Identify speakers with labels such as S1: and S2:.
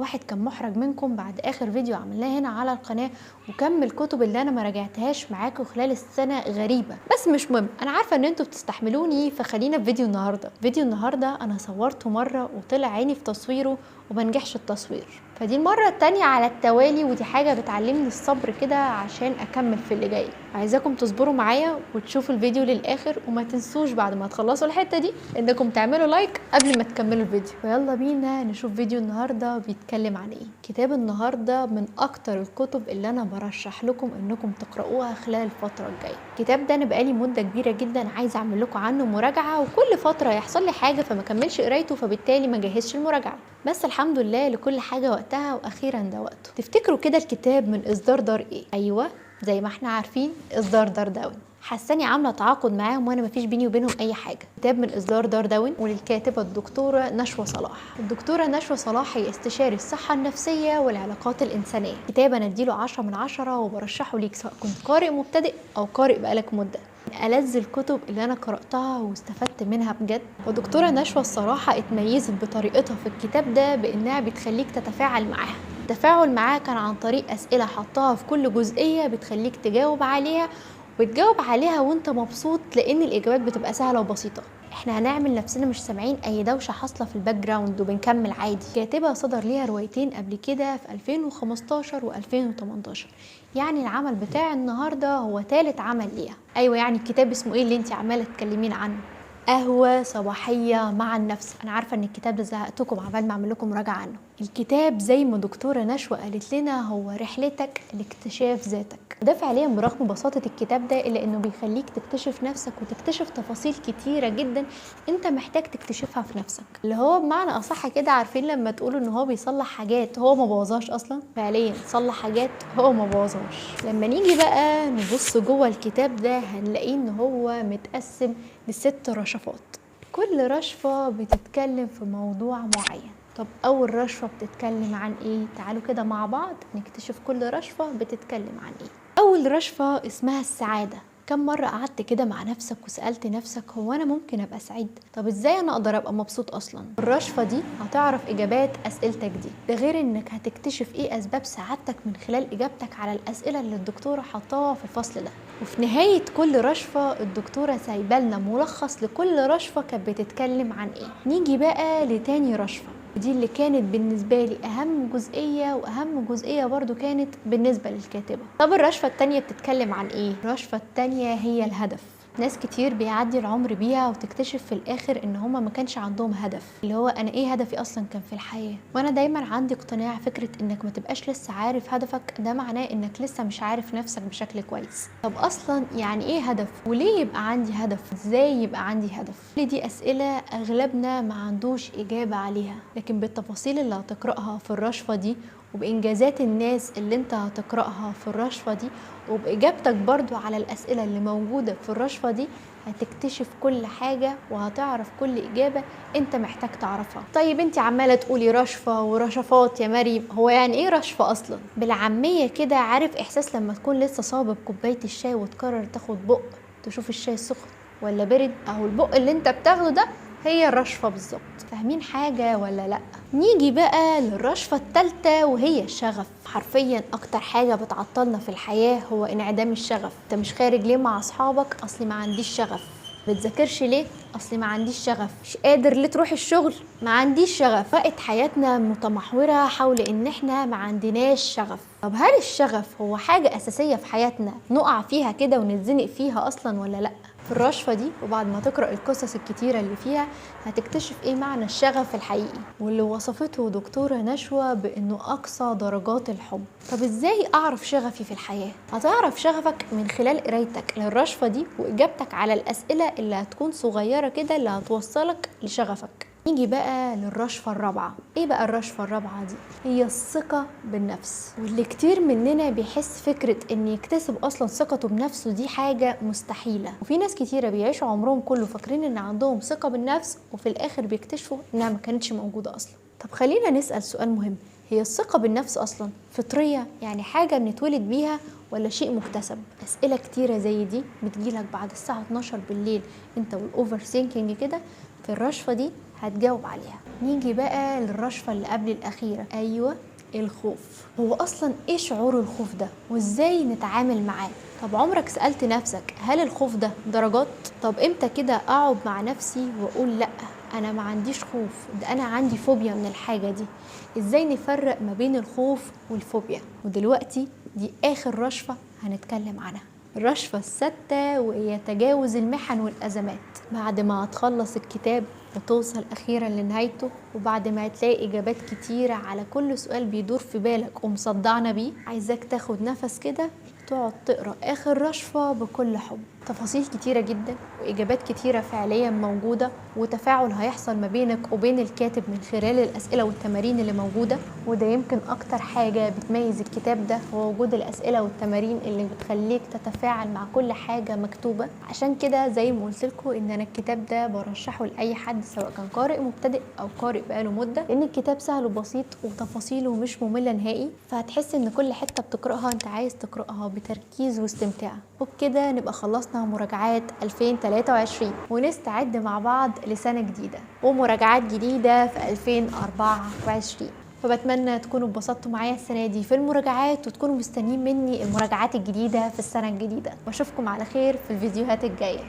S1: واحد كان محرج منكم بعد اخر فيديو عملناه هنا على القناه، وكم الكتب اللي انا ما راجعتهاش معاكم خلال السنه غريبه، بس مش مهم، انا عارفه ان انتوا بتستحملوني. فخلينا في فيديو النهارده انا صورته مره وطلع عيني في تصويره وما نجحش التصوير، فدي المره التانية على التوالي، ودي حاجه بتعلمني الصبر كده عشان اكمل في اللي جاي. عايزاكم تصبروا معايا وتشوفوا الفيديو للاخر، وما تنسوش بعد ما تخلصوا الحته دي انكم تعملوا لايك قبل ما تكملوا الفيديو. ويلا بينا نشوف فيديو النهارده بيتكلم عن ايه. كتاب النهارده من اكتر الكتب اللي انا برشح لكم انكم تقراوها خلال الفتره الجايه. الكتاب ده انا بقالي مده كبيره جدا عايزه اعمل لكم عنه مراجعه، وكل فتره يحصل لي حاجه فما كملش قرايته، فبالتالي ما جهزش المراجعه، بس الحمد لله لكل حاجه وقتها، واخيرا ده وقته. تفتكروا كده الكتاب من اصدار دار ايه؟ ايوه زي ما احنا عارفين اصدار دار داون. حاساني عامله تعاقد معاهم وانا مفيش بيني وبينهم اي حاجه. كتاب من اصدار دار داون، وللكاتبه الدكتوره نشوى صلاح. الدكتوره نشوى صلاح هي استشاري الصحه النفسيه والعلاقات الانسانيه. كتاب انا اديله 10 من 10 وبرشحه ليك سواء كنت قارئ مبتدئ او قارئ بقالك مده. من ألذ الكتب اللي أنا قرأتها واستفدت منها بجد. ودكتورة نشوى الصراحة اتميزت بطريقتها في الكتاب ده بإنها بتخليك تتفاعل معاها. التفاعل معاها كان عن طريق أسئلة حطها في كل جزئية بتخليك تجاوب عليها، وتجاوب عليها وانت مبسوط لأن الإجابات بتبقى سهلة وبسيطة. احنا هنعمل نفسنا مش سامعين اي دوشه حاصله في الباك جراوند وبنكمل عادي. كاتبه صدر ليها روايتين قبل كده في 2015 و2018، يعني العمل بتاع النهارده هو ثالث عمل ليها. ايوه يعني الكتاب اسمه ايه اللي انت عماله تكلمين عنه؟ قهوة صباحية مع النفس. أنا عارفة إن الكتاب ده زهقتكم عبال ما أعمل لكم مراجعة عنه. الكتاب زي ما دكتورة نشوى قالت لنا هو رحلتك لاكتشاف ذاتك، وده فعليا برغم بساطة الكتاب ده إلا إنه بيخليك تكتشف نفسك وتكتشف تفاصيل كتيرة جدا أنت محتاج تكتشفها في نفسك. اللي هو بمعنى أصح كده، عارفين لما تقولوا إن هو بيصلح حاجات هو ما بوظهاش أصلا؟ فعليا صلح حاجات هو ما بوظهاش. لما نيجي بقى نبص جوه الكتاب ده هنلاقيه إن هو متقسم ل6 رشفات، كل رشفة بتتكلم في موضوع معين. طب أول رشفة بتتكلم عن إيه؟ تعالوا كده مع بعض نكتشف كل رشفة بتتكلم عن إيه. أول رشفة اسمها السعادة. كم مرة قعدت كده مع نفسك وسألت نفسك هو أنا ممكن أبقى سعيد؟ طب إزاي أنا أقدر أبقى مبسوط أصلا؟ الرشفة دي هتعرف إجابات أسئلتك دي، ده غير إنك هتكتشف إيه أسباب سعادتك من خلال إجابتك على الأسئلة اللي الدكتورة حطاها في الفصل ده. وفي نهاية كل رشفة الدكتورة سايبالنا ملخص لكل رشفة كانت بتتكلم عن إيه. نيجي بقى لتاني رشفة، ودي اللي كانت بالنسبة لي أهم جزئية، وأهم جزئية برضو كانت بالنسبة للكاتبة. طب الرشفة التانية بتتكلم عن إيه؟ الرشفة التانية هي الهدف. ناس كتير بيعدي العمر بيها وتكتشف في الاخر ان هما ما كانش عندهم هدف، اللي هو انا ايه هدفي اصلا كان في الحياة. وانا دايما عندي اقتناع فكرة انك ما تبقاش لسه عارف هدفك، ده معناه انك لسه مش عارف نفسك بشكل كويس. طب اصلا يعني ايه هدف؟ وليه يبقى عندي هدف؟ ازاي يبقى عندي هدف؟ كل دي اسئلة اغلبنا ما عندوش اجابة عليها، لكن بالتفاصيل اللي هتقرأها في الرشفة دي، وبإنجازات الناس اللي انت هتقرأها في الرشفة دي، وبإجابتك برضو على الأسئلة اللي موجودة في الرشفة دي، هتكتشف كل حاجة وهتعرف كل إجابة انت محتاج تعرفها. طيب انت عمالة تقولي رشفة ورشفات يا مريم، هو يعني ايه رشفة أصلا؟ بالعامية كده، عارف إحساس لما تكون لسه صابب كوباية الشاي وتقرر تاخد بق تشوف الشاي سخن ولا برد؟ أهو البق اللي انت بتاخده ده هي الرشفة بالظبط. فاهمين حاجة ولا لأ؟ نيجي بقى للرشفة الثالثة وهي الشغف. حرفيا اكتر حاجة بتعطلنا في الحياة هو انعدام الشغف. انت مش خارج ليه مع اصحابك؟ اصلي ما عنديش شغف. بتذاكرش ليه؟ اصلي ما عنديش شغف. مش قادر ليه تروح الشغل؟ ما عنديش شغف. بقت حياتنا متمحورة حول ان احنا ما عندناش شغف. طب هل الشغف هو حاجة اساسية في حياتنا نقع فيها كده ونتزنق فيها اصلا ولا لا؟ في الرشفة دي وبعد ما تقرأ القصص الكتيرة اللي فيها هتكتشف ايه معنى الشغف الحقيقي، واللي وصفته دكتورة نشوى بانه اقصى درجات الحب. طب ازاي اعرف شغفي في الحياة؟ هتعرف شغفك من خلال قرايتك للرشفة دي واجابتك على الاسئلة اللي هتكون صغيرة كده اللي هتوصلك لشغفك. نيجي بقى للرشفة الرابعة. ايه بقى الرشفة الرابعة دي؟ هي الثقة بالنفس، واللي كتير مننا بيحس فكرة ان يكتسب اصلا ثقته بنفسه دي حاجة مستحيلة، وفي ناس كتيرة بيعيشوا عمرهم كله فاكرين ان عندهم ثقة بالنفس وفي الاخر بيكتشفوا انها ما كانتش موجودة اصلا. طب خلينا نسأل سؤال مهم، هي الثقة بالنفس اصلا فطرية، يعني حاجة بنتولد بيها ولا شيء مكتسب؟ اسئلة كتيرة زي دي بتجيلك بعد الساعة 12 بالليل انت والاوفر ثينكينج كده. في الرشفة دي هتجاوب عليها. نيجي بقى للرشفة اللي قبل الأخيرة، أيوة الخوف. هو أصلا إيه شعور الخوف ده وإزاي نتعامل معاه؟ طب عمرك سألت نفسك هل الخوف ده درجات؟ طب إمتى كده أقعد مع نفسي وأقول لأ أنا ما عنديش خوف، ده أنا عندي فوبيا من الحاجة دي؟ إزاي نفرق ما بين الخوف والفوبيا؟ ودلوقتي دي آخر رشفة هنتكلم عنها، الرشفة السادسة، وهي تجاوز المحن والأزمات. بعد ما هتخلص الكتاب وتوصل أخيرا لنهايته، وبعد ما هتلاقي إجابات كتيرة على كل سؤال بيدور في بالك ومصدعنا بيه، عايزاك تاخد نفس كده، تقعد تقرأ آخر رشفة بكل حب. تفاصيل كتيرة جدا وإجابات كتيرة فعليا موجودة، وتفاعل هيحصل ما بينك وبين الكاتب من خلال الأسئلة والتمارين اللي موجودة. وده يمكن أكتر حاجة بتميز الكتاب ده، هو وجود الأسئلة والتمارين اللي بتخليك تتفاعل مع كل حاجة مكتوبة. عشان كده زي ما قلت لكم إن أنا الكتاب ده برشحه لأي حد، سواء كان قارئ مبتدئ أو قارئ بقاله مدة، لأن الكتاب سهل وبسيط وتفاصيله مش مملة نهائي، فهتحس إن كل حتة بتقرأها أنت عايز تقرأها بتركيز واستمتاع. وبكده نبقى خلصنا مراجعات 2023 ونستعد مع بعض لسنة جديدة ومراجعات جديدة في 2024. فبتمنى تكونوا اتبسطتوا معايا السنة دي في المراجعات، وتكونوا مستنيين مني المراجعات الجديدة في السنة الجديدة، واشوفكم على خير في الفيديوهات الجاية.